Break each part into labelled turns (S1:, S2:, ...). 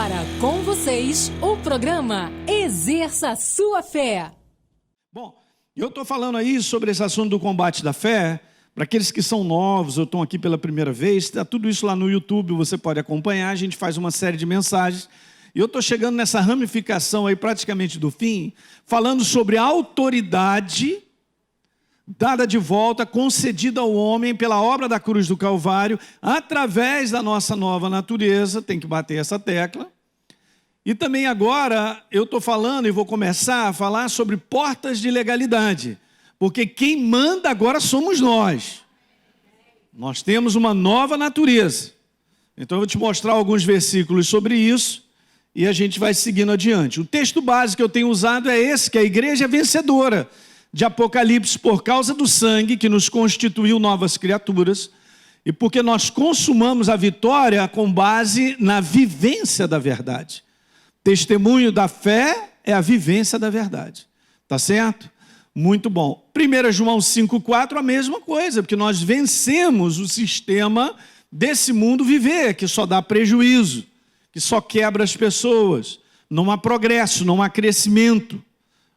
S1: agora, com vocês, o programa Exerça Sua Fé.
S2: Bom, eu estou falando aí sobre esse assunto do combate da fé. Para aqueles que são novos ou estão aqui pela primeira vez, está tudo isso lá no YouTube, você pode acompanhar. A gente faz uma série de mensagens. E eu estou chegando nessa ramificação aí praticamente do fim, falando sobre a autoridade dada de volta, concedida ao homem pela obra da cruz do Calvário, através da nossa nova natureza. Tem que bater essa tecla. E também agora eu estou falando e vou começar a falar sobre portas de legalidade, porque quem manda agora somos nós. Nós temos uma nova natureza. Então eu vou te mostrar alguns versículos sobre isso e a gente vai seguindo adiante. O texto básico que eu tenho usado é esse, que a igreja é vencedora, de Apocalipse, por causa do sangue que nos constituiu novas criaturas e porque nós consumamos a vitória com base na vivência da verdade. Testemunho da fé é a vivência da verdade. Tá certo? Muito bom. 1 João 5,4, a mesma coisa, porque nós vencemos o sistema desse mundo viver, que só dá prejuízo, que só quebra as pessoas. Não há progresso, não há crescimento.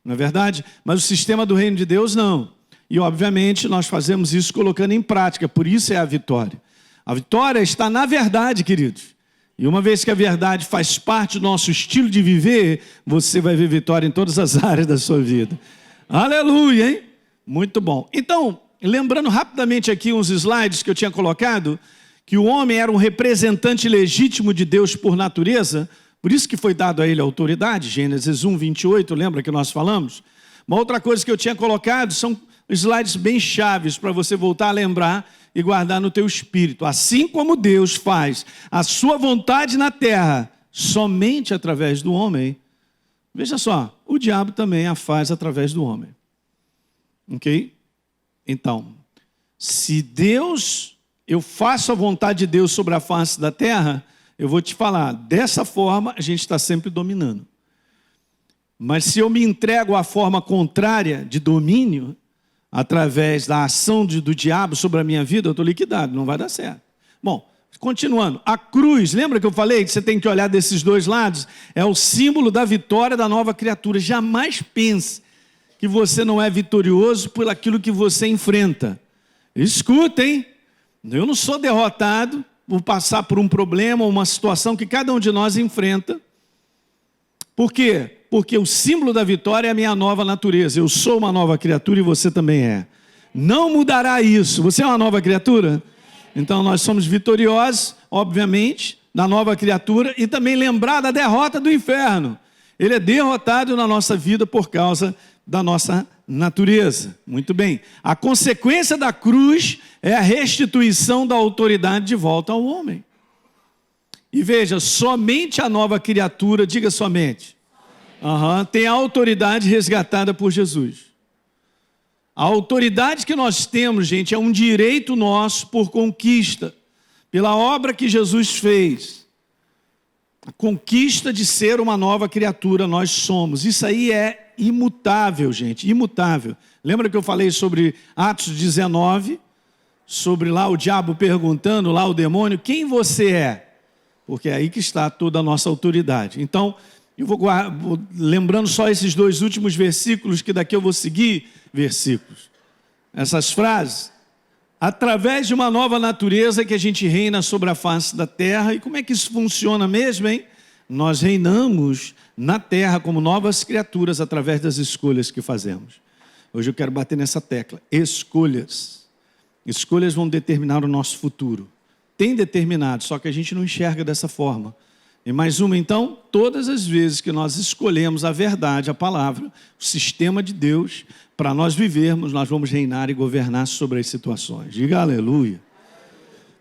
S2: Não é verdade? Mas o sistema do reino de Deus não. E obviamente nós fazemos isso colocando em prática, por isso é a vitória. A vitória está na verdade, queridos. E uma vez que a verdade faz parte do nosso estilo de viver, você vai ver vitória em todas as áreas da sua vida. Aleluia, hein? Muito bom. Então, lembrando rapidamente aqui uns slides que eu tinha colocado, que o homem era um representante legítimo de Deus por natureza, por isso que foi dado a ele a autoridade, Gênesis 1, 28, lembra que nós falamos? Uma outra coisa que eu tinha colocado são slides bem chaves para você voltar a lembrar e guardar no teu espírito. Assim como Deus faz a sua vontade na terra, somente através do homem, veja só, o diabo também a faz através do homem. Ok? Então, se eu faço a vontade de Deus sobre a face da terra, eu vou te falar, dessa forma a gente está sempre dominando. Mas se eu me entrego à forma contrária de domínio, através da ação do diabo sobre a minha vida, eu estou liquidado, não vai dar certo. Bom, continuando, a cruz, lembra que eu falei que você tem que olhar desses dois lados? É o símbolo da vitória da nova criatura. Jamais pense que você não é vitorioso por aquilo que você enfrenta. Escuta, hein? Eu não sou derrotado por passar por um problema ou uma situação que cada um de nós enfrenta. Por quê? Porque o símbolo da vitória é a minha nova natureza. Eu sou uma nova criatura e você também é. Não mudará isso. Você é uma nova criatura? Então nós somos vitoriosos, obviamente, da nova criatura e também lembrar da derrota do inferno. Ele é derrotado na nossa vida por causa da nossa natureza. Muito bem. A consequência da cruz é a restituição da autoridade de volta ao homem. E veja, somente a nova criatura, diga somente, tem a autoridade resgatada por Jesus. A autoridade que nós temos, gente, é um direito nosso por conquista, pela obra que Jesus fez. A conquista de ser uma nova criatura, nós somos. Isso aí é imutável, gente, imutável. Lembra que eu falei sobre Atos 19, sobre lá o diabo perguntando, lá o demônio, quem você é? Porque é aí que está toda a nossa autoridade. Então, eu vou lembrando só esses dois últimos versículos, que daqui eu vou seguir versículos. Essas frases, através de uma nova natureza que a gente reina sobre a face da terra. E como é que isso funciona mesmo, hein? Nós reinamos na terra como novas criaturas através das escolhas que fazemos. Hoje eu quero bater nessa tecla. Escolhas. Escolhas vão determinar o nosso futuro. Tem determinado, só que a gente não enxerga dessa forma. E mais uma, então, todas as vezes que nós escolhemos a verdade, a palavra, o sistema de Deus, para nós vivermos, nós vamos reinar e governar sobre as situações. Diga aleluia.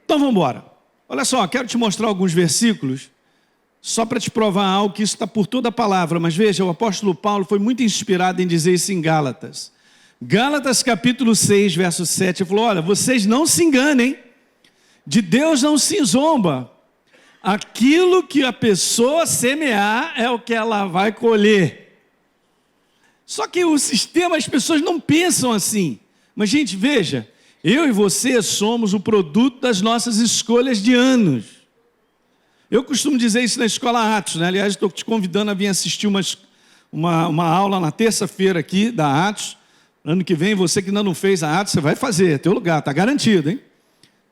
S2: Então vamos embora. Olha só, quero te mostrar alguns versículos, só para te provar algo, que isso está por toda a palavra. Mas veja, o apóstolo Paulo foi muito inspirado em dizer isso em Gálatas. Gálatas capítulo 6, verso 7, ele falou, olha, vocês não se enganem, de Deus não se zomba. Aquilo que a pessoa semear é o que ela vai colher. Só que o sistema, as pessoas não pensam assim. Mas, gente, veja, eu e você somos o produto das nossas escolhas de anos. Eu costumo dizer isso na Escola Atos, né? Aliás, estou te convidando a vir assistir uma aula na terça-feira aqui da Atos. Ano que vem, você que ainda não fez a Atos, você vai fazer, é teu lugar, está garantido, hein?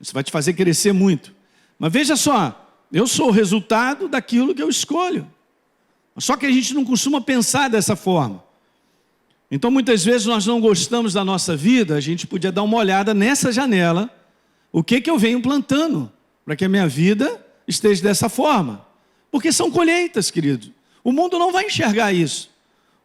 S2: Isso vai te fazer crescer muito. Mas veja só, eu sou o resultado daquilo que eu escolho. Só que a gente não costuma pensar dessa forma. Então, muitas vezes, nós não gostamos da nossa vida, a gente podia dar uma olhada nessa janela, o que eu venho plantando, para que a minha vida esteja dessa forma. Porque são colheitas, querido. O mundo não vai enxergar isso.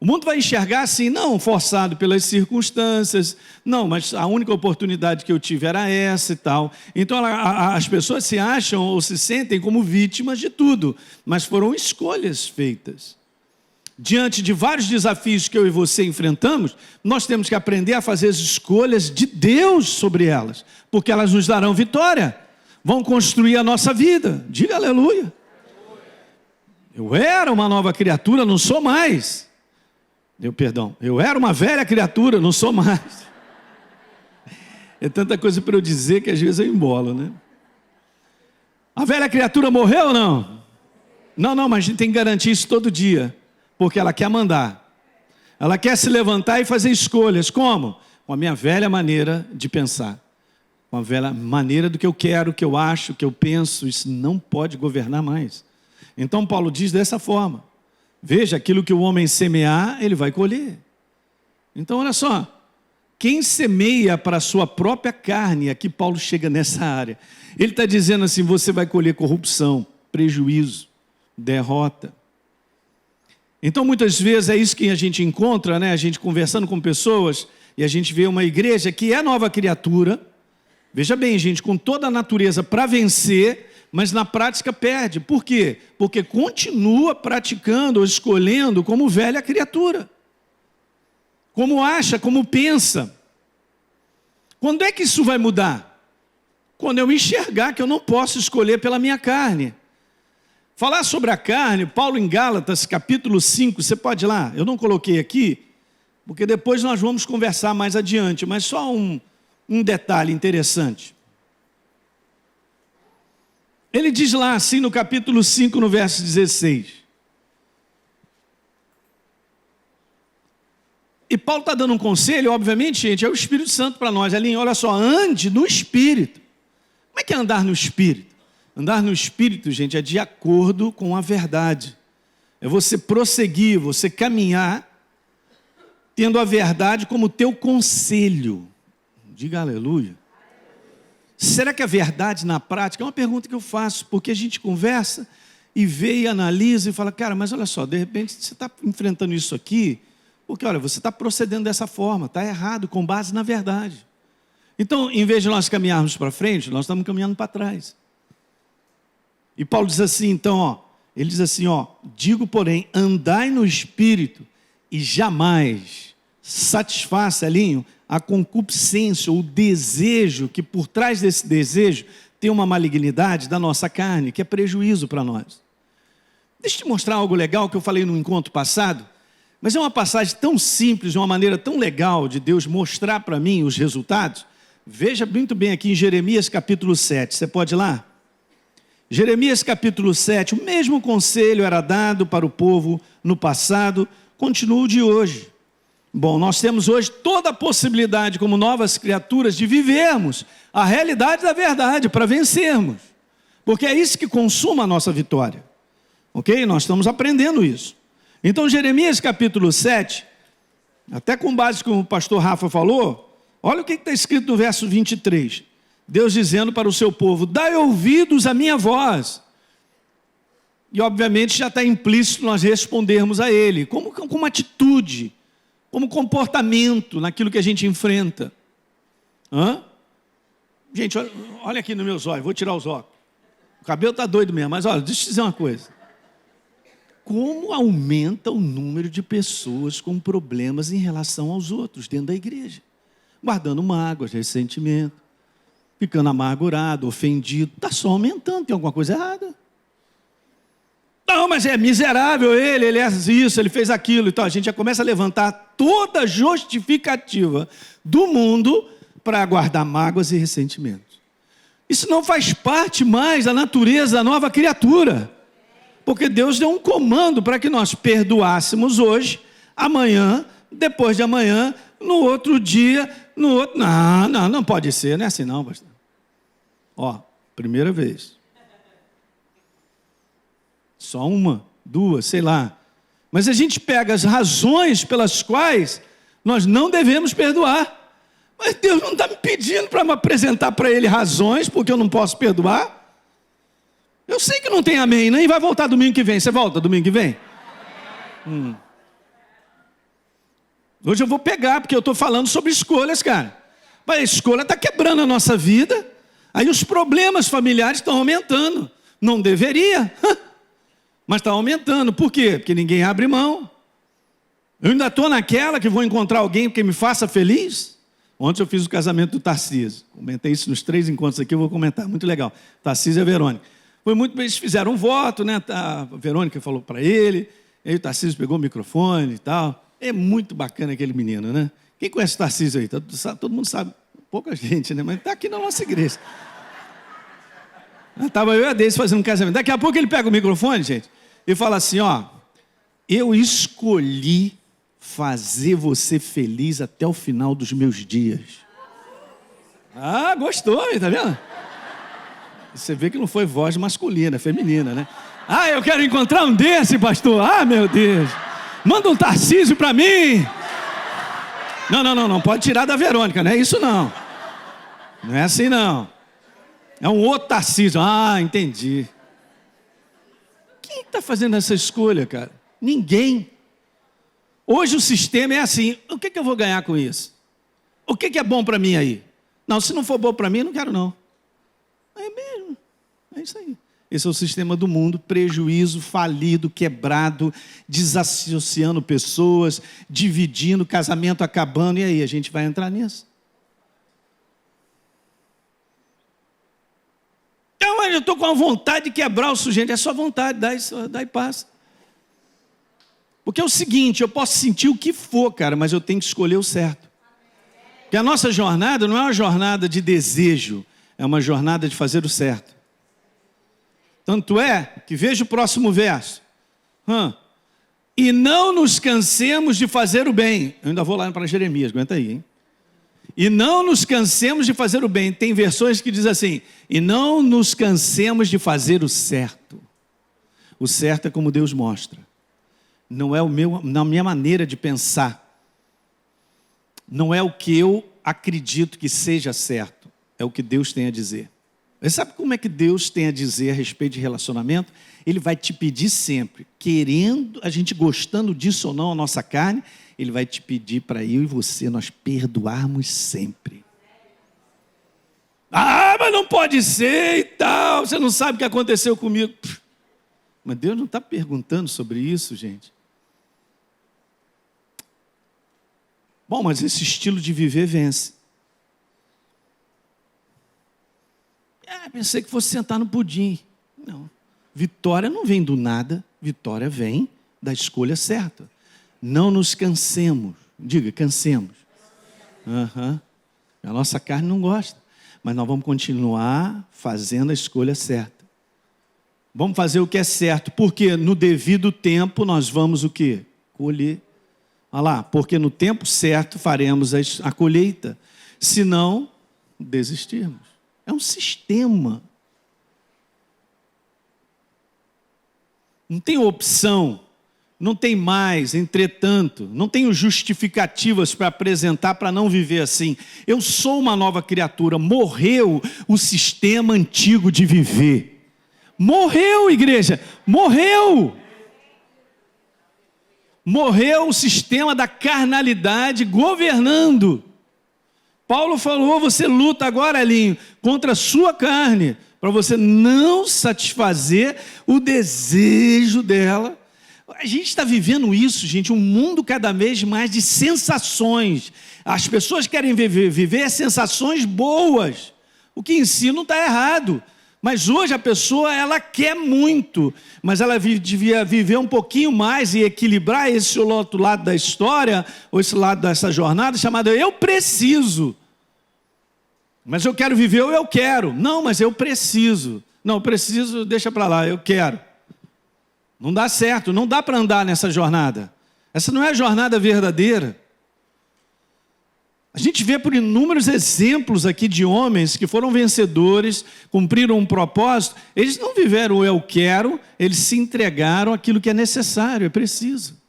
S2: O mundo vai enxergar assim, não forçado pelas circunstâncias, não, mas a única oportunidade que eu tive era essa e tal. Então as pessoas se acham ou se sentem como vítimas de tudo, mas foram escolhas feitas. Diante de vários desafios que eu e você enfrentamos, nós temos que aprender a fazer as escolhas de Deus sobre elas, porque elas nos darão vitória, vão construir a nossa vida. Diga aleluia. Eu era uma nova criatura, não sou mais. Eu era uma velha criatura, não sou mais. É tanta coisa para eu dizer que às vezes eu embolo, né? A velha criatura morreu ou não? Não, mas a gente tem que garantir isso todo dia, porque ela quer mandar. Ela quer se levantar e fazer escolhas. Como? Com a minha velha maneira de pensar. Com a velha maneira do que eu quero, que eu acho, que eu penso. Isso não pode governar mais. Então Paulo diz dessa forma. Veja, aquilo que o homem semear, ele vai colher. Então olha só. Quem semeia para a sua própria carne, aqui Paulo chega nessa área. Ele está dizendo assim, você vai colher corrupção, prejuízo, derrota. Então muitas vezes é isso que a gente encontra, né? A gente conversando com pessoas e a gente vê uma igreja que é nova criatura. Veja bem, gente, com toda a natureza para vencer, mas na prática perde. Por quê? Porque continua praticando ou escolhendo como velha criatura. Como acha, como pensa. Quando é que isso vai mudar? Quando eu enxergar que eu não posso escolher pela minha carne. Falar sobre a carne, Paulo em Gálatas, capítulo 5, você pode ir lá, eu não coloquei aqui, porque depois nós vamos conversar mais adiante, mas só um detalhe interessante. Ele diz lá assim no capítulo 5, no verso 16. E Paulo está dando um conselho, obviamente, gente, é o Espírito Santo para nós. Ali, olha só, ande no Espírito. Como é que é andar no Espírito? Andar no Espírito, gente, é de acordo com a verdade. É você prosseguir, você caminhar, tendo a verdade como teu conselho. Diga aleluia. Será que a verdade na prática? É uma pergunta que eu faço, porque a gente conversa e vê e analisa e fala, cara, mas olha só, de repente você está enfrentando isso aqui, porque olha, você está procedendo dessa forma, está errado, com base na verdade. Então, em vez de nós caminharmos para frente, nós estamos caminhando para trás. E Paulo diz assim, então, ele diz assim, digo, porém, andai no Espírito e jamais satisfaça, Elinho, a concupiscência, o desejo, que por trás desse desejo tem uma malignidade da nossa carne, que é prejuízo para nós. Deixa eu te mostrar algo legal que eu falei no encontro passado, mas é uma passagem tão simples, uma maneira tão legal de Deus mostrar para mim os resultados. Veja muito bem aqui em Jeremias capítulo 7, você pode ir lá? Jeremias capítulo 7, o mesmo conselho era dado para o povo no passado, continua o de hoje. Bom, nós temos hoje toda a possibilidade, como novas criaturas, de vivermos a realidade da verdade, para vencermos. Porque é isso que consuma a nossa vitória. Ok? Nós estamos aprendendo isso. Então, Jeremias capítulo 7, até com base no que o pastor Rafa falou, olha o que está escrito no verso 23. Deus dizendo para o seu povo, dai ouvidos à minha voz. E obviamente já está implícito nós respondermos a Ele, como atitude, como comportamento naquilo que a gente enfrenta. Gente, olha aqui nos meus olhos, vou tirar os óculos. O cabelo está doido mesmo, mas olha, deixa eu te dizer uma coisa. Como aumenta o número de pessoas com problemas em relação aos outros dentro da igreja? Guardando mágoas, ressentimento, ficando amargurado, ofendido. Está só aumentando, tem alguma coisa errada. Não, mas é miserável ele é isso, ele fez aquilo. Então a gente já começa a levantar toda a justificativa do mundo para guardar mágoas e ressentimentos. Isso não faz parte mais da natureza da nova criatura. Porque Deus deu um comando para que nós perdoássemos hoje, amanhã, depois de amanhã, no outro dia, no outro... Não pode ser, não é assim não, pastor. Ó, primeira vez. Só uma, duas, sei lá. Mas a gente pega as razões pelas quais nós não devemos perdoar. Mas Deus não está me pedindo para me apresentar para Ele razões porque eu não posso perdoar. Eu sei que não tem amém, nem vai voltar domingo que vem. Você volta domingo que vem? Hoje eu vou pegar, porque eu estou falando sobre escolhas, cara. Mas a escolha está quebrando a nossa vida. Aí os problemas familiares estão aumentando. Não deveria, mas está aumentando. Por quê? Porque ninguém abre mão. Eu ainda estou naquela que vou encontrar alguém que me faça feliz. Ontem eu fiz o casamento do Tarcísio. Comentei isso nos 3 encontros aqui, eu vou comentar. Muito legal. Tarcísio e a Verônica. Foi muito bem, eles fizeram um voto, né? A Verônica falou para ele, aí o Tarcísio pegou o microfone e tal. É muito bacana aquele menino, né? Quem conhece o Tarcísio aí? Todo mundo sabe. Pouca gente, né? Mas está aqui na nossa igreja. Estava eu e a Deise fazendo um casamento. Daqui a pouco ele pega o microfone, gente, e fala assim, ó, eu escolhi fazer você feliz até o final dos meus dias. Ah, gostou, hein? Tá vendo? Você vê que não foi voz masculina, feminina, né? Ah, eu quero encontrar um desse, pastor. Ah, meu Deus. Manda um Tarcísio para mim. Não pode tirar da Verônica, não é isso não. Não é assim não. É um outro Tarcísio. Ah, entendi. Quem está fazendo essa escolha, cara? Ninguém. Hoje o sistema é assim, o que eu vou ganhar com isso? O que é bom para mim aí? Não, se não for bom para mim, não quero não. É mesmo, é isso aí. Esse é o sistema do mundo, prejuízo, falido, quebrado, desassociando pessoas, dividindo, casamento acabando, e aí a gente vai entrar nisso? Então, eu estou com a vontade de quebrar o sujeito, é só vontade, dá e passa. Porque é o seguinte, eu posso sentir o que for, cara, mas eu tenho que escolher o certo. Porque a nossa jornada não é uma jornada de desejo, é uma jornada de fazer o certo. Tanto é que veja o próximo verso. E não nos cansemos de fazer o bem. Eu ainda vou lá para Jeremias, aguenta aí, hein? E não nos cansemos de fazer o bem. Tem versões que dizem assim, e não nos cansemos de fazer o certo. O certo é como Deus mostra. Não é na minha maneira de pensar. Não é o que eu acredito que seja certo. É o que Deus tem a dizer. Você sabe como é que Deus tem a dizer a respeito de relacionamento? Ele vai te pedir sempre, querendo, a gente gostando disso ou não, a nossa carne, Ele vai te pedir para eu e você, nós perdoarmos sempre. Ah, mas não pode ser e tal, você não sabe o que aconteceu comigo. Mas Deus não está perguntando sobre isso, gente. Bom, mas esse estilo de viver vence. Pensei que fosse sentar no pudim. Não. Vitória não vem do nada, vitória vem da escolha certa. Não nos cansemos. Diga, cansemos. A nossa carne não gosta. Mas nós vamos continuar fazendo a escolha certa. Vamos fazer o que é certo. Porque no devido tempo nós vamos o quê? Colher. Olha lá, porque no tempo certo faremos a colheita. Se não, desistirmos. É um sistema. Não tem opção. Não tem mais, entretanto. Não tenho justificativas para apresentar para não viver assim. Eu sou uma nova criatura. Morreu o sistema antigo de viver. Morreu, igreja. Morreu. Morreu o sistema da carnalidade governando. Paulo falou, você luta agora, Elinho, contra a sua carne, para você não satisfazer o desejo dela. A gente está vivendo isso, gente, um mundo cada vez mais de sensações. As pessoas querem viver sensações boas, o que em si não está errado. Mas hoje a pessoa, ela quer muito, mas ela devia viver um pouquinho mais e equilibrar esse outro lado da história, ou esse lado dessa jornada, chamado eu preciso. Mas eu quero viver ou eu quero. Não, mas eu preciso. Não, preciso, deixa para lá, eu quero. Não dá certo, não dá para andar nessa jornada. Essa não é a jornada verdadeira. A gente vê por inúmeros exemplos aqui de homens que foram vencedores, cumpriram um propósito. Eles não viveram o eu quero, eles se entregaram àquilo que é necessário, é preciso.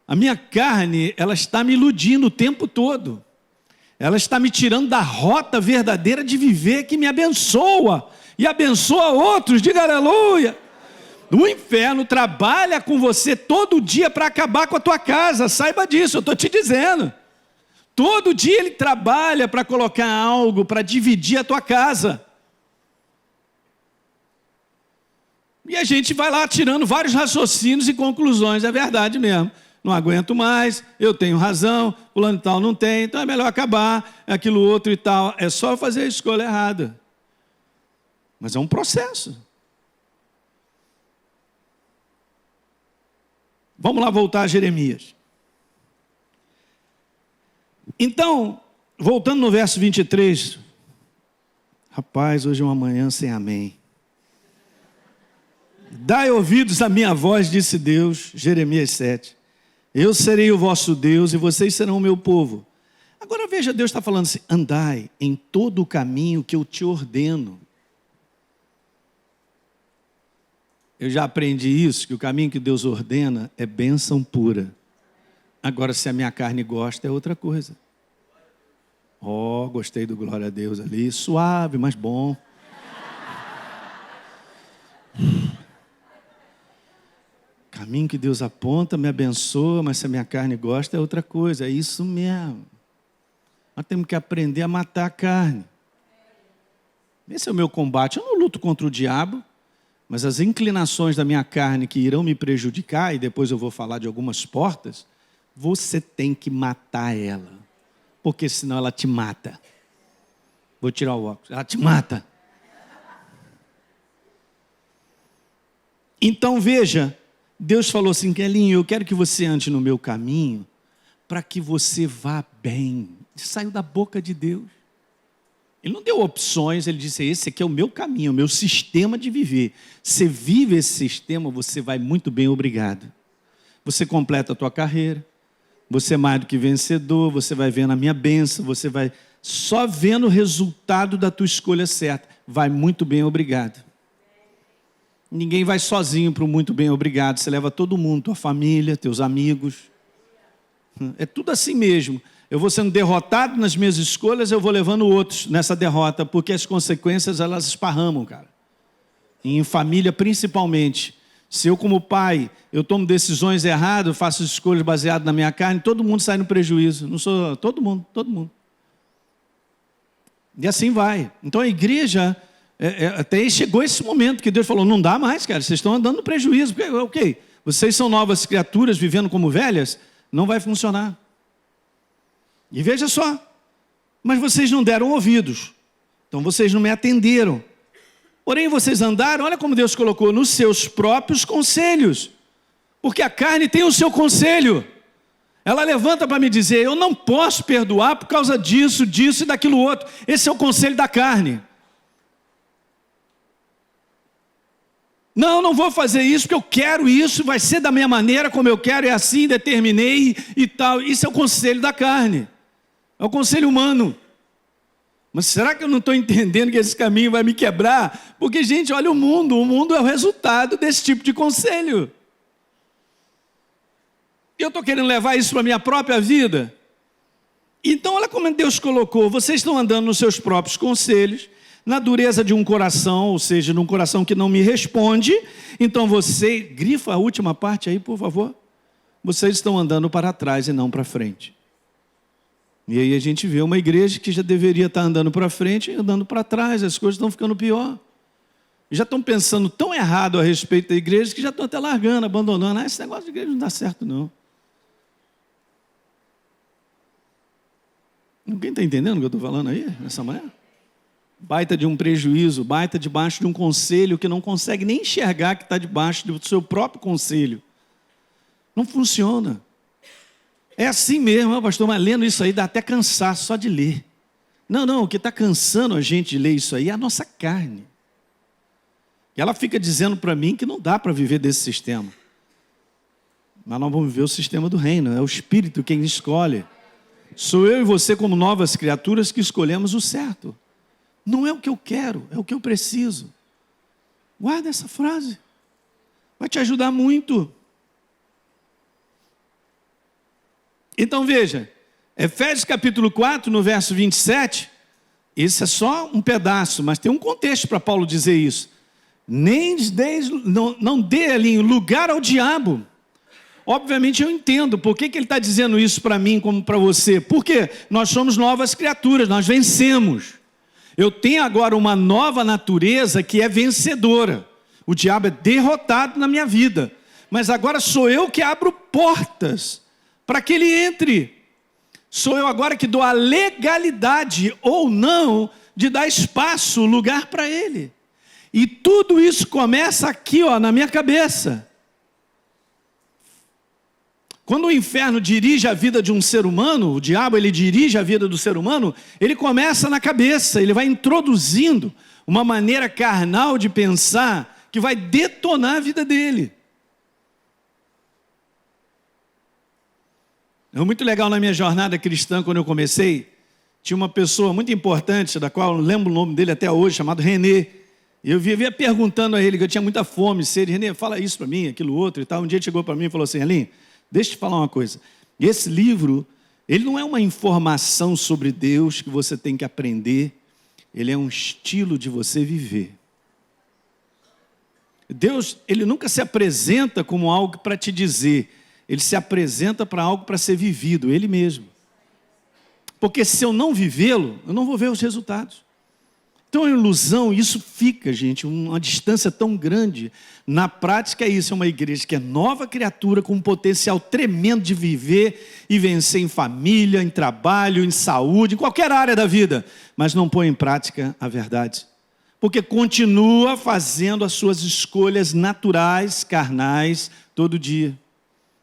S2: A minha carne, ela está me iludindo o tempo todo. Ela está me tirando da rota verdadeira de viver que me abençoa. E abençoa outros, diga aleluia. O inferno trabalha com você todo dia para acabar com a tua casa, saiba disso, eu estou te dizendo. Todo dia ele trabalha para colocar algo, para dividir a tua casa. E a gente vai lá tirando vários raciocínios e conclusões, é verdade mesmo. Não aguento mais, eu tenho razão, fulano e tal não tem, então é melhor acabar, aquilo outro e tal. É só fazer a escolha errada. Mas é um processo. Vamos lá voltar a Jeremias. Então, voltando no verso 23, rapaz, hoje é uma manhã sem amém. Dai ouvidos à minha voz, disse Deus, Jeremias 7. Eu serei o vosso Deus e vocês serão o meu povo. Agora veja, Deus está falando assim, andai em todo o caminho que eu te ordeno. Eu já aprendi isso, que o caminho que Deus ordena é bênção pura. Agora, se a minha carne gosta, é outra coisa. Gostei do glória a Deus ali, suave, mas bom. Caminho que Deus aponta, me abençoa, mas se a minha carne gosta, é outra coisa. É isso mesmo. Nós temos que aprender a matar a carne. Esse é o meu combate. Eu não luto contra o diabo, mas as inclinações da minha carne que irão me prejudicar, e depois eu vou falar de algumas portas, você tem que matar ela. Porque senão ela te mata. Vou tirar o óculos. Ela te mata. Então veja, Deus falou assim, Kelinho, eu quero que você ande no meu caminho para que você vá bem. Saiu da boca de Deus. Ele não deu opções, ele disse, esse aqui é o meu caminho, o meu sistema de viver. Você vive esse sistema, você vai muito bem, obrigado. Você completa a tua carreira. Você é mais do que vencedor, você vai vendo a minha bênção, você vai só vendo o resultado da tua escolha certa. Vai muito bem, obrigado. Ninguém vai sozinho para o muito bem, obrigado. Você leva todo mundo, tua família, teus amigos. É tudo assim mesmo. Eu vou sendo derrotado nas minhas escolhas, eu vou levando outros nessa derrota, porque as consequências elas esparramam, cara. E em família principalmente. Se eu como pai, eu tomo decisões erradas, faço escolhas baseadas na minha carne, todo mundo sai no prejuízo. Não sou todo mundo. E assim vai. Então a igreja, até chegou esse momento que Deus falou, não dá mais, cara, vocês estão andando no prejuízo. Ok, vocês são novas criaturas vivendo como velhas, não vai funcionar. E veja só, mas vocês não deram ouvidos, então vocês não me atenderam. Porém, vocês andaram, olha como Deus colocou, nos seus próprios conselhos. Porque a carne tem o seu conselho. Ela levanta para me dizer, eu não posso perdoar por causa disso e daquilo outro. Esse é o conselho da carne. Não vou fazer isso porque eu quero isso, vai ser da minha maneira, como eu quero, é assim, determinei e tal. Isso é o conselho da carne. É o conselho humano. Mas será que eu não estou entendendo que esse caminho vai me quebrar? Porque, gente, olha o mundo é o resultado desse tipo de conselho. E eu estou querendo levar isso para a minha própria vida. Então, olha como Deus colocou, vocês estão andando nos seus próprios conselhos, na dureza de um coração, ou seja, num coração que não me responde. Então você, grifa a última parte aí, por favor. Vocês estão andando para trás e não para frente. E aí a gente vê uma igreja que já deveria estar andando para frente e andando para trás, as coisas estão ficando pior. Já estão pensando tão errado a respeito da igreja que já estão até largando, abandonando. Esse negócio de igreja não dá certo não. Ninguém está entendendo o que eu estou falando aí, nessa manhã? Baita de um prejuízo, baita debaixo de um conselho que não consegue nem enxergar que está debaixo do seu próprio conselho. Não funciona. É assim mesmo, pastor, mas lendo isso aí dá até cansaço só de ler. Não, o que está cansando a gente de ler isso aí é a nossa carne. E ela fica dizendo para mim que não dá para viver desse sistema. Mas nós vamos viver o sistema do reino, é o Espírito quem escolhe. Sou eu e você como novas criaturas que escolhemos o certo. Não é o que eu quero, é o que eu preciso. Guarda essa frase. Vai te ajudar muito. Então veja, Efésios capítulo 4, no verso 27, esse é só um pedaço, mas tem um contexto para Paulo dizer isso. Não dê ali lugar ao diabo. Obviamente eu entendo, por que ele está dizendo isso para mim como para você? Porque nós somos novas criaturas, nós vencemos. Eu tenho agora uma nova natureza que é vencedora. O diabo é derrotado na minha vida. Mas agora sou eu que abro portas para que ele entre. Sou eu agora que dou a legalidade ou não de dar espaço, lugar para ele. E tudo isso começa aqui, na minha cabeça. Quando o inferno dirige a vida de um ser humano, o diabo ele dirige a vida do ser humano, ele começa na cabeça, ele vai introduzindo uma maneira carnal de pensar que vai detonar a vida dele. É muito legal na minha jornada cristã, quando eu comecei, tinha uma pessoa muito importante, da qual eu lembro o nome dele até hoje, chamado René. Eu vivia perguntando a ele, que eu tinha muita fome, sede. René, fala isso para mim, aquilo outro e tal. Um dia ele chegou para mim e falou assim: Aline, deixa eu te falar uma coisa. Esse livro, ele não é uma informação sobre Deus que você tem que aprender. Ele é um estilo de você viver. Deus, ele nunca se apresenta como algo para te dizer. Ele se apresenta para algo para ser vivido, ele mesmo. Porque se eu não vivê-lo, eu não vou ver os resultados. Então é uma ilusão, isso fica, gente, uma distância tão grande. Na prática é isso, é uma igreja que é nova criatura, com um potencial tremendo de viver e vencer em família, em trabalho, em saúde, em qualquer área da vida, mas não põe em prática a verdade. Porque continua fazendo as suas escolhas naturais, carnais, todo dia.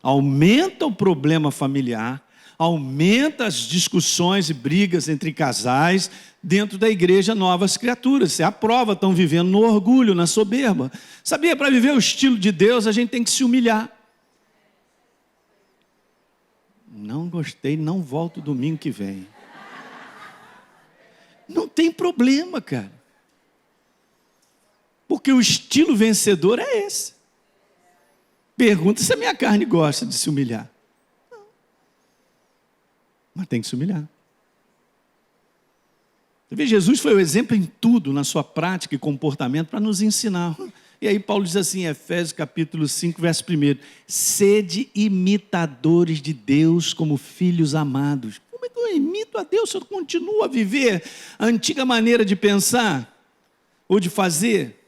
S2: Aumenta o problema familiar, aumenta as discussões e brigas entre casais dentro da igreja Novas Criaturas. Você aprova, estão vivendo no orgulho, na soberba. Sabia, para viver o estilo de Deus, a gente tem que se humilhar. Não gostei, não volto domingo que vem. Não tem problema, cara. Porque o estilo vencedor é esse. Pergunta se a minha carne gosta de se humilhar. Não. Mas tem que se humilhar. Você vê, Jesus foi o exemplo em tudo, na sua prática e comportamento, para nos ensinar. E aí Paulo diz assim, em Efésios capítulo 5, verso 1, sede imitadores de Deus como filhos amados. Como é que eu imito a Deus se eu continuo a viver a antiga maneira de pensar ou de fazer?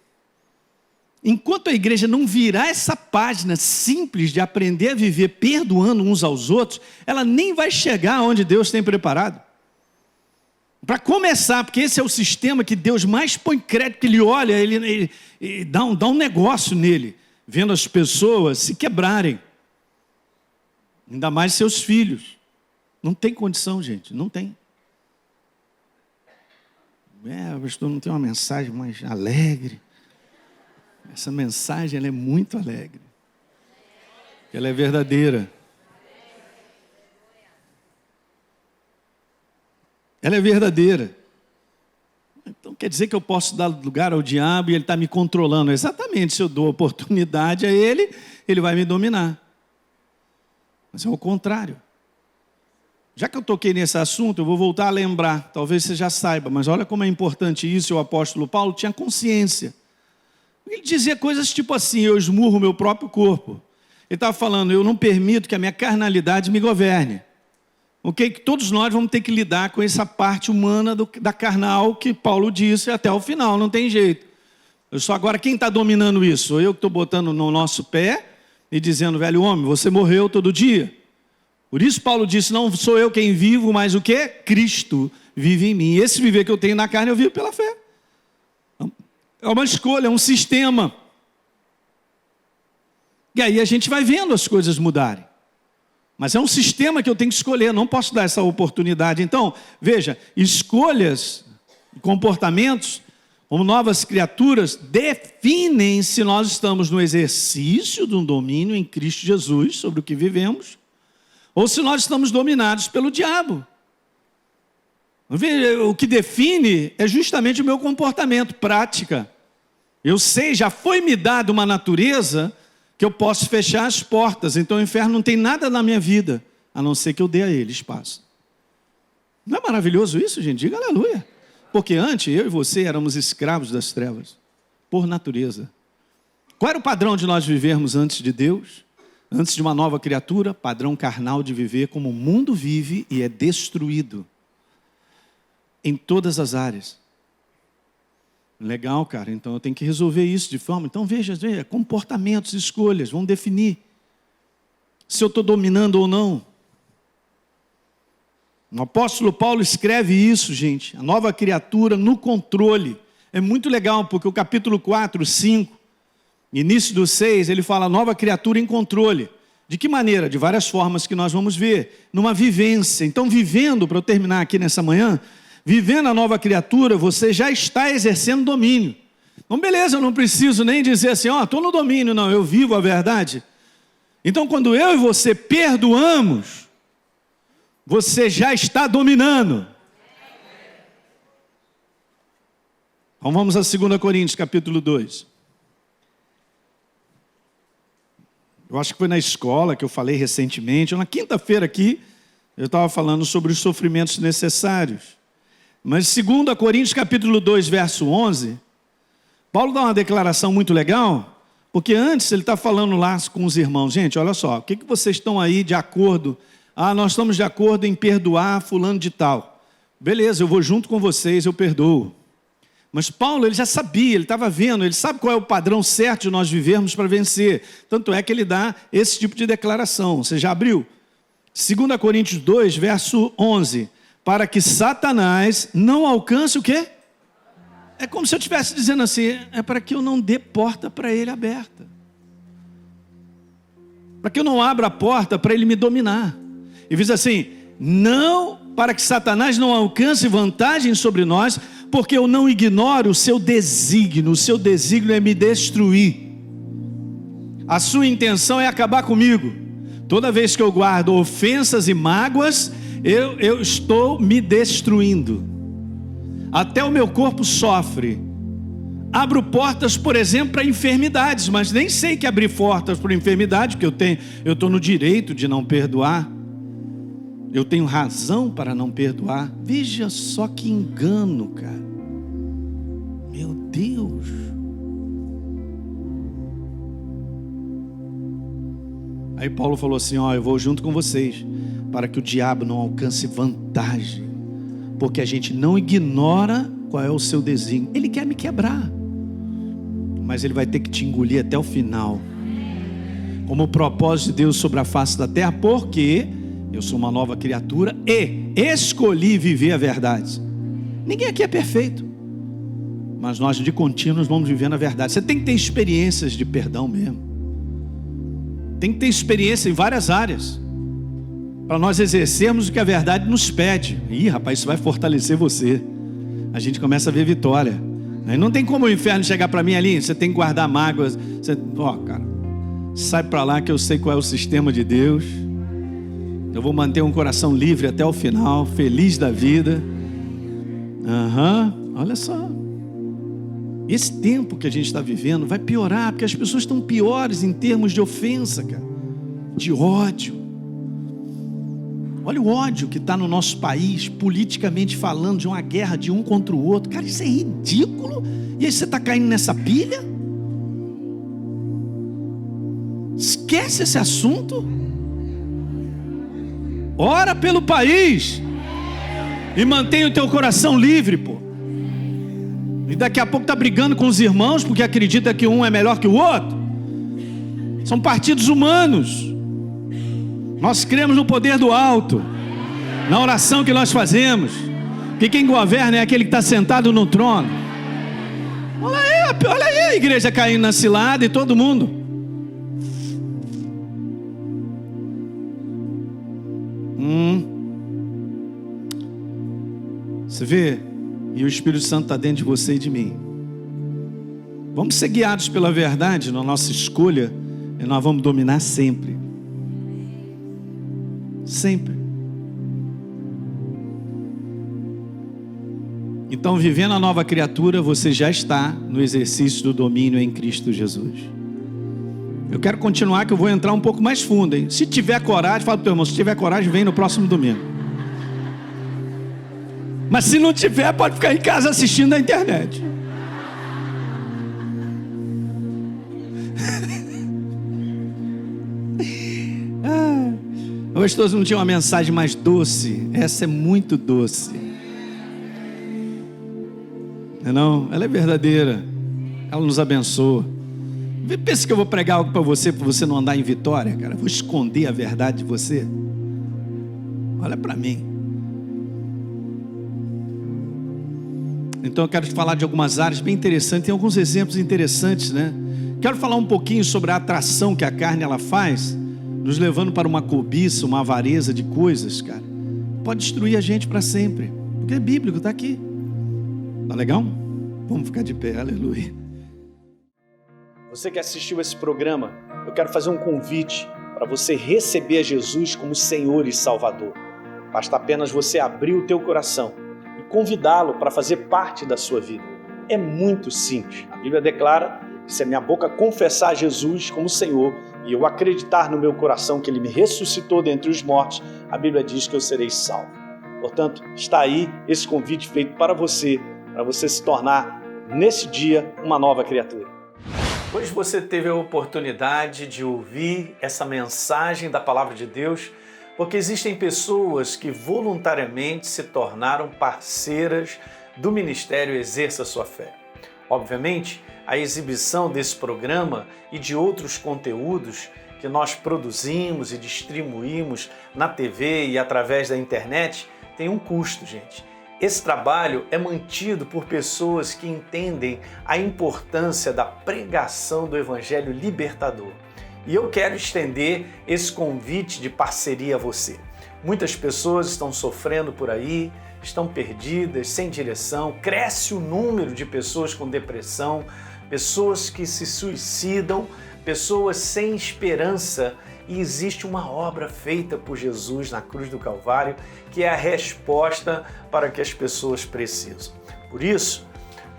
S2: Enquanto a igreja não virar essa página simples de aprender a viver perdoando uns aos outros, ela nem vai chegar onde Deus tem preparado. Para começar, porque esse é o sistema que Deus mais põe crédito, que ele olha, ele dá um negócio nele, vendo as pessoas se quebrarem. Ainda mais seus filhos. Não tem condição, gente, não tem. O pastor não tem uma mensagem mais alegre. Essa mensagem ela é muito alegre. Ela é verdadeira. Ela é verdadeira. Então quer dizer que eu posso dar lugar ao diabo e ele está me controlando. Exatamente, se eu dou oportunidade a ele, ele vai me dominar. Mas é o contrário. Já que eu toquei nesse assunto, eu vou voltar a lembrar. Talvez você já saiba, mas olha como é importante isso. O apóstolo Paulo tinha consciência. Ele dizia coisas tipo assim, eu esmurro o meu próprio corpo. Ele estava falando, eu não permito que a minha carnalidade me governe. Ok? Que todos nós vamos ter que lidar com essa parte humana da carnal que Paulo disse até o final, não tem jeito. Eu sou agora, quem está dominando isso? Sou eu que estou botando no nosso pé e dizendo, velho homem, você morreu todo dia. Por isso Paulo disse, não sou eu quem vivo, mas o quê? Cristo vive em mim. Esse viver que eu tenho na carne, eu vivo pela fé. É uma escolha, é um sistema. E aí a gente vai vendo as coisas mudarem. Mas é um sistema que eu tenho que escolher, não posso dar essa oportunidade. Então, veja, escolhas, comportamentos, como novas criaturas, definem se nós estamos no exercício de um domínio em Cristo Jesus, sobre o que vivemos, ou se nós estamos dominados pelo diabo. O que define é justamente o meu comportamento, prática. Eu sei, já foi me dado uma natureza que eu posso fechar as portas, então o inferno não tem nada na minha vida, a não ser que eu dê a ele espaço. Não é maravilhoso isso, gente? Diga aleluia. Porque antes, eu e você éramos escravos das trevas, por natureza. Qual era o padrão de nós vivermos antes de Deus? Antes de uma nova criatura? Padrão carnal de viver como o mundo vive e é destruído. Em todas as áreas. Legal, cara, então eu tenho que resolver isso de forma... Então veja, comportamentos, escolhas, vão definir se eu estou dominando ou não. O apóstolo Paulo escreve isso, gente, a nova criatura no controle. É muito legal, porque o capítulo 4, 5, início do 6, ele fala nova criatura em controle. De que maneira? De várias formas que nós vamos ver, numa vivência. Então, vivendo, para eu terminar aqui nessa manhã... Vivendo a nova criatura, você já está exercendo domínio. Então, beleza, eu não preciso nem dizer assim, estou no domínio, não, eu vivo a verdade. Então, quando eu e você perdoamos, você já está dominando. Então, vamos a 2 Coríntios, capítulo 2. Eu acho que foi na escola que eu falei recentemente, na quinta-feira aqui, eu estava falando sobre os sofrimentos necessários. Mas 2 Coríntios capítulo 2, verso 11, Paulo dá uma declaração muito legal, porque antes ele está falando lá com os irmãos, gente, olha só, o que vocês estão aí de acordo? Nós estamos de acordo em perdoar fulano de tal. Beleza, eu vou junto com vocês, eu perdoo. Mas Paulo, ele já sabia, ele estava vendo, ele sabe qual é o padrão certo de nós vivermos para vencer. Tanto é que ele dá esse tipo de declaração. Você já abriu? 2 Coríntios 2, verso 11. Para que Satanás não alcance o quê? É como se eu estivesse dizendo assim, é para que eu não dê porta para ele aberta. Para que eu não abra a porta para ele me dominar. E diz assim, não, para que Satanás não alcance vantagem sobre nós, porque eu não ignoro o seu desígnio é me destruir. A sua intenção é acabar comigo. Toda vez que eu guardo ofensas e mágoas, eu estou me destruindo. Até o meu corpo sofre. Abro portas, por exemplo, para enfermidades, mas nem sei que abrir portas para enfermidade, porque eu estou no direito de não perdoar. Eu tenho razão para não perdoar. Veja só que engano, cara. Meu Deus. Aí Paulo falou assim, eu vou junto com vocês, para que o diabo não alcance vantagem, porque a gente não ignora qual é o seu desígnio. Ele quer me quebrar, mas ele vai ter que te engolir até o final, como o propósito de Deus sobre a face da terra, porque eu sou uma nova criatura e escolhi viver a verdade. Ninguém aqui é perfeito, mas nós de contínuo vamos vivendo a verdade. Você tem que ter experiências de perdão mesmo, tem que ter experiência em várias áreas, para nós exercermos o que a verdade nos pede. Rapaz, isso vai fortalecer você. A gente começa a ver vitória. Aí não tem como o inferno chegar para mim ali, você tem que guardar mágoas. Cara, sai para lá que eu sei qual é o sistema de Deus. Eu vou manter um coração livre até o final, feliz da vida. Olha só. Esse tempo que a gente está vivendo vai piorar, porque as pessoas estão piores em termos de ofensa, cara, de ódio. Olha o ódio que está no nosso país, politicamente falando, de uma guerra de um contra o outro. Cara, isso é ridículo. E aí você está caindo nessa pilha? Esquece esse assunto. Ora pelo país e mantenha o teu coração livre, pô. E daqui a pouco está brigando com os irmãos porque acredita que um é melhor que o outro. São partidos humanos. Nós cremos no poder do alto, na oração que nós fazemos, que quem governa é aquele que está sentado no trono. Olha aí a igreja caindo na cilada e todo mundo. Você vê? E o Espírito Santo está dentro de você e de mim. Vamos ser guiados pela verdade na nossa escolha e nós vamos dominar sempre. Sempre. Então, vivendo a nova criatura, você já está no exercício do domínio em Cristo Jesus. Eu quero continuar, que eu vou entrar um pouco mais fundo, hein? Se tiver coragem, fala para o teu irmão, se tiver coragem, vem no próximo domingo. Mas se não tiver, pode ficar em casa assistindo na internet. Hoje todos não tinham uma mensagem mais doce. Essa é muito doce. Não, ela é verdadeira. Ela nos abençoa. Pensa que eu vou pregar algo para você não andar em vitória, cara. Eu vou esconder a verdade de você. Olha para mim. Então eu quero te falar de algumas áreas bem interessantes. Tem alguns exemplos interessantes, né? Quero falar um pouquinho sobre a atração que a carne ela faz, nos levando para uma cobiça, uma avareza de coisas, cara. Pode destruir a gente para sempre. Porque é bíblico, está aqui. Tá legal? Vamos ficar de pé, aleluia. Você que assistiu esse programa, eu quero fazer um convite para você receber Jesus como Senhor e Salvador. Basta apenas você abrir o teu coração e convidá-lo para fazer parte da sua vida. É muito simples. A Bíblia declara que se a minha boca confessar Jesus como Senhor e eu acreditar no meu coração que Ele me ressuscitou dentre os mortos, a Bíblia diz que eu serei salvo. Portanto, está aí esse convite feito para você se tornar, nesse dia, uma nova criatura. Hoje você teve a oportunidade de ouvir essa mensagem da Palavra de Deus, porque existem pessoas que voluntariamente se tornaram parceiras do Ministério Exerça Sua Fé. Obviamente, a exibição desse programa e de outros conteúdos que nós produzimos e distribuímos na TV e através da internet tem um custo, gente. Esse trabalho é mantido por pessoas que entendem a importância da pregação do Evangelho libertador. E eu quero estender esse convite de parceria a você. Muitas pessoas estão sofrendo por aí, estão perdidas, sem direção, cresce o número de pessoas com depressão, pessoas que se suicidam, pessoas sem esperança. E existe uma obra feita por Jesus na cruz do Calvário que é a resposta para o que as pessoas precisam. Por isso,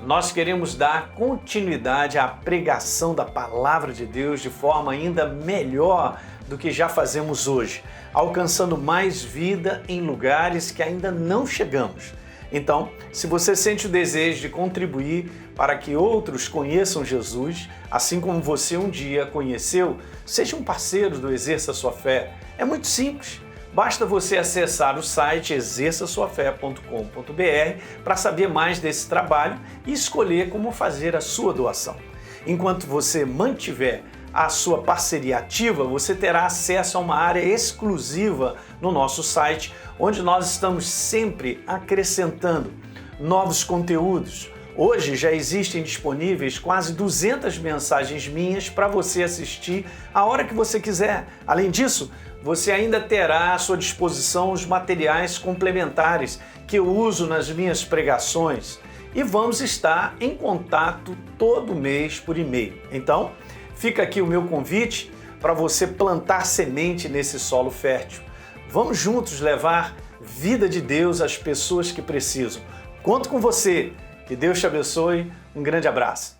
S2: nós queremos dar continuidade à pregação da Palavra de Deus de forma ainda melhor do que já fazemos hoje, alcançando mais vida em lugares que ainda não chegamos. Então, se você sente o desejo de contribuir para que outros conheçam Jesus, assim como você um dia conheceu, seja um parceiro do Exerça Sua Fé. É muito simples. Basta você acessar o site exerçaçoafé.com.br para saber mais desse trabalho e escolher como fazer a sua doação. Enquanto você mantiver a sua parceria ativa, você terá acesso a uma área exclusiva no nosso site, onde nós estamos sempre acrescentando novos conteúdos. Hoje já existem disponíveis quase 200 mensagens minhas para você assistir a hora que você quiser. Além disso, você ainda terá à sua disposição os materiais complementares que eu uso nas minhas pregações. E vamos estar em contato todo mês por e-mail. Então, fica aqui o meu convite para você plantar semente nesse solo fértil. Vamos juntos levar vida de Deus às pessoas que precisam. Conto com você. Que Deus te abençoe. Um grande abraço.